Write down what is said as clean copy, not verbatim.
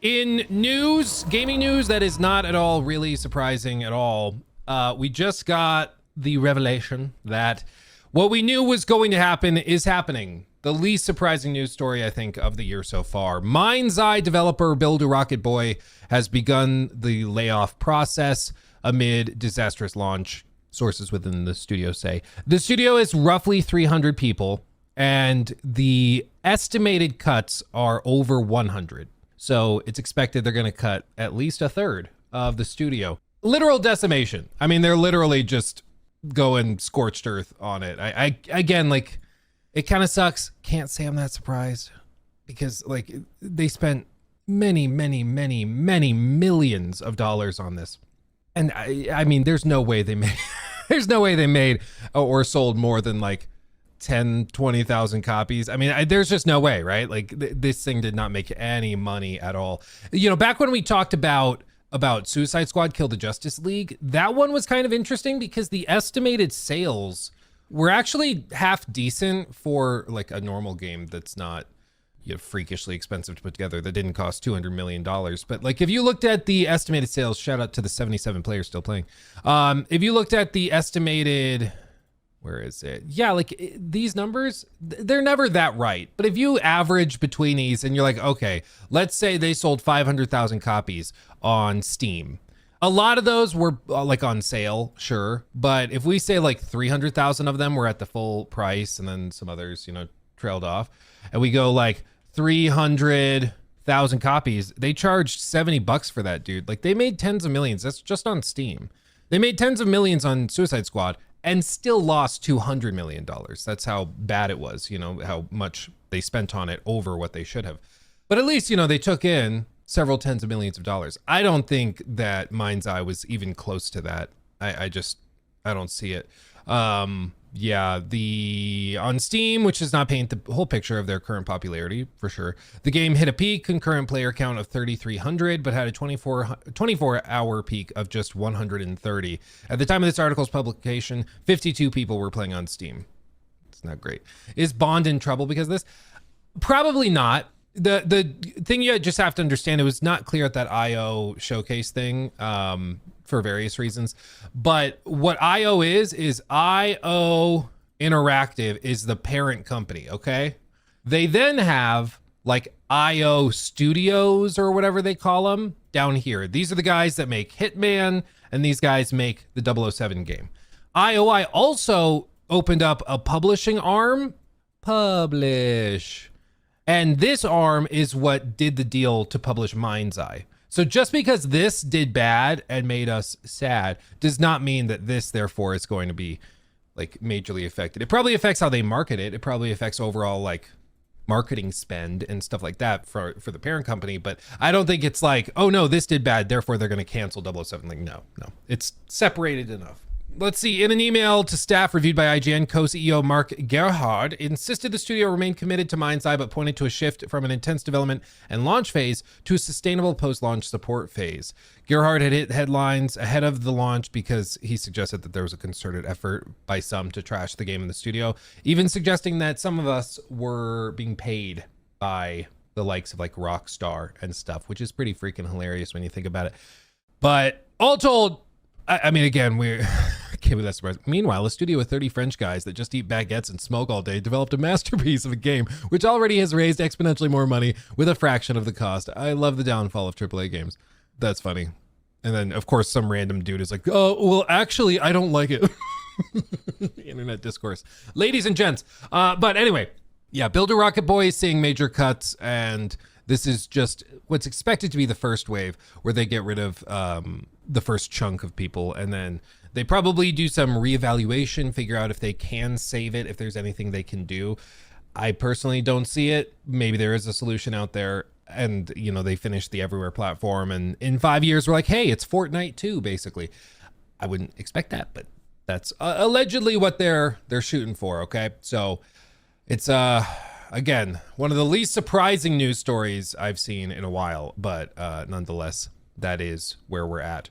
In news, gaming news, that is not at all really surprising at all. We just got the revelation that what we knew was going to happen is happening. The least surprising news story, I think, of the year so far. MindsEye developer Build a Rocket Boy has begun the layoff process amid disastrous launch, sources within the studio say. The studio is roughly 300 people, and the estimated cuts are over 100. So it's expected they're going to cut at least a third of the studio. Literal decimation. I mean, they're literally just going scorched earth on it. I again, like, it kind of sucks. Can't say I'm that surprised because, like, they spent many millions of dollars on this. And I mean, there's no way they made, there's no way they made or sold more than like 10, 20,000 copies. I mean, there's just no way, right? Like this thing did not make any money at all. You know, back when we talked about Suicide Squad Kill the Justice League, that one was kind of interesting because the estimated sales were actually half decent for like a normal game that's not, you know, freakishly expensive to put together, that didn't cost $200 million. But like, if you looked at the estimated sales, shout out to the 77 players still playing. If you looked at the estimated, where is it? Yeah, like these numbers, they're never that right. But if you average between these and you're like, okay, let's say they sold 500,000 copies on Steam. A lot of those were like on sale, sure. But if we say like 300,000 of them were at the full price and then some others, you know, trailed off, and we go like 300,000 copies, they charged $70 for that, dude. Like they made tens of millions. That's just on Steam. They made tens of millions on Suicide Squad and still lost $200 million. That's how bad it was, you know, how much they spent on it over what they should have. But at least, you know, they took in several tens of millions of dollars. I don't think that MindsEye was even close to that. I don't see it. Yeah, on Steam, which does not paint the whole picture of their current popularity, for sure. The game hit a peak concurrent player count of 3,300, but had a 24-hour peak of just 130. At the time of this article's publication, 52 people were playing on Steam. It's not great. Is Bond in trouble because of this? Probably not. The thing you just have to understand, it was not clear at that IO showcase thing, for various reasons. But what IO is IO Interactive is the parent company, okay? They then have like IO Studios or whatever they call them down here. These are the guys that make Hitman, and these guys make the 007 game. IOI also opened up a publishing arm, Publish. And this arm is what did the deal to publish MindsEye. So just because this did bad and made us sad does not mean that this, therefore, is going to be like majorly affected. It probably affects how they market it. It probably affects overall like marketing spend and stuff like that for the parent company. But I don't think it's like, oh no, this did bad, therefore they're going to cancel 007. Like, no, it's separated enough. Let's see, in an email to staff reviewed by IGN, co-CEO Mark Gerhard insisted the studio remain committed to MindsEye, but pointed to a shift from an intense development and launch phase to a sustainable post-launch support phase. Gerhard had hit headlines ahead of the launch because he suggested that there was a concerted effort by some to trash the game in the studio, even suggesting that some of us were being paid by the likes of like Rockstar and stuff, which is pretty freaking hilarious when you think about it. But all told, I mean, again, we're can't be that surprised. Meanwhile, a studio with 30 French guys that just eat baguettes and smoke all day developed a masterpiece of a game, which already has raised exponentially more money with a fraction of the cost. I love the downfall of AAA games. That's funny. And then, of course, some random dude is like, oh, well, actually, I don't like it. Internet discourse. Ladies and gents. But anyway, yeah, Build a Rocket Boy is seeing major cuts, and this is just what's expected to be the first wave where they get rid of the first chunk of people, and then they probably do some reevaluation, figure out if they can save it, if there's anything they can do. I personally don't see it. Maybe there is a solution out there, and you know, they finished the everywhere platform, and in 5 years we're like, hey, it's Fortnite 2, basically. I wouldn't expect that, but that's allegedly what they're shooting for. Okay, so it's again, one of the least surprising news stories I've seen in a while, but nonetheless, that is where we're at.